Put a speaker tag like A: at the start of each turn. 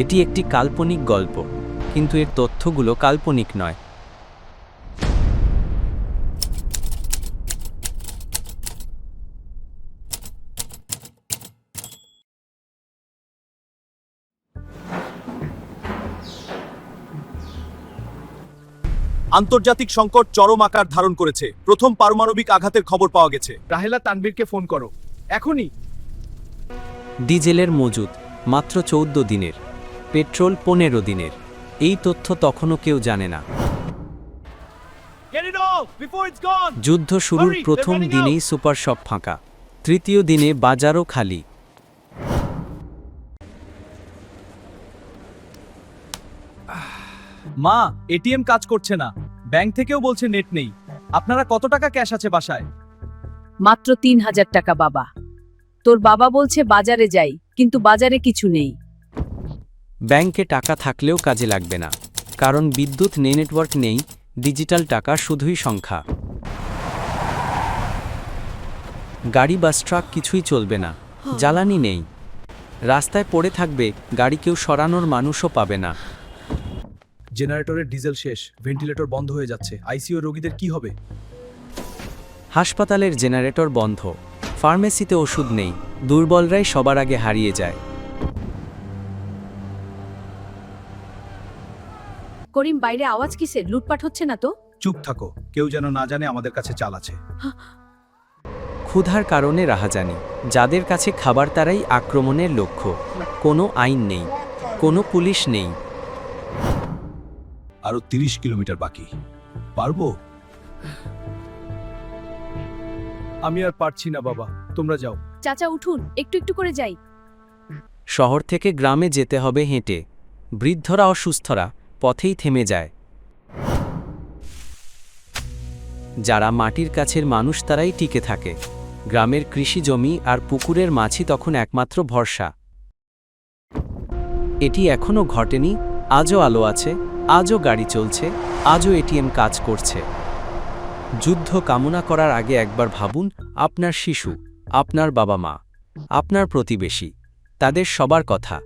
A: এটি একটি কাল্পনিক গল্প, কিন্তু এর তথ্যগুলো কাল্পনিক নয়।
B: আন্তর্জাতিক সংকট চরম আকার ধারণ করেছে। প্রথম পারমাণবিক আঘাতের খবর পাওয়া গেছে।
C: রাহেলা তানভীরকে ফোন করো এখনই।
A: ডিজেলের মজুদ মাত্র 14 দিনের, পেট্রোল 15 দিনের। এই তথ্য তখনও কেউ জানে না। যুদ্ধ শুরুর প্রথম দিনেই সুপার শপ ফাঁকা, তৃতীয় দিনে বাজারও খালি।
C: মা, এটিএম কাজ করছে না, ব্যাংক থেকেও বলছে নেট নেই। আপনারা কত টাকা ক্যাশ আছে বাসায়?
D: মাত্র 3000 টাকা বাবা। তোর বাবা বলছে বাজারে যাই, কিন্তু বাজারে কিছু নেই।
A: ব্যাংকে টাকা থাকলেও কাজে লাগবে না, কারণ বিদ্যুৎ নেই, নেটওয়ার্ক নেই, ডিজিটাল টাকা শুধুই সংখ্যা। গাড়ি বা ট্রাক কিছুই চলবে না, জ্বালানি নেই, রাস্তায় পড়ে থাকবে গাড়ি, কেউ সরানোর মানুষও পাবে না।
C: জেনারেটরের ডিজেল শেষ, ভেন্টিলেটর বন্ধ হয়ে যাচ্ছে। আইসিইউ রোগীদের কি হবে?
A: হাসপাতালের জেনারেটর বন্ধ, ফার্মেসিতে ওষুধ নেই, দুর্বলরাই সবার আগে হারিয়ে যায়।
D: করিম, বাইরে আওয়াজ কিসের? লুটপাট হচ্ছে না তো?
C: চুপ থাকো, কেউ যেন না জানে আমাদের কাছে চাল আছে।
A: ক্ষুধার কারণে রাহাজানি, যাদের কাছে খাবার তারাই আক্রমণের লক্ষ্য। কোনো আইন নেই, কোনো পুলিশ নেই।
B: আরো 30 কিলোমিটার বাকি। পারবো?
C: আমি আর পারছি না বাবা, তোমরা যাও।
D: চাচা উঠুন, একটু একটু করে যাই।
A: শহর থেকে গ্রামে যেতে হবে হেঁটে। বৃদ্ধরা অসুস্থরা পথেই থেমে যায়। যারা মাটির কাছের মানুষ তারাই টিকে থাকে। গ্রামের কৃষি জমি আর পুকুরের মাছই তখন একমাত্র ভরসা। এটি এখনও ঘটেনি, আজও আলো আছে, আজও গাড়ি চলছে, আজও এটিএম কাজ করছে। যুদ্ধ কামনা করার আগে একবার ভাবুন, আপনার শিশু, আপনার বাবা মা, আপনার প্রতিবেশী, তাদের সবার কথা।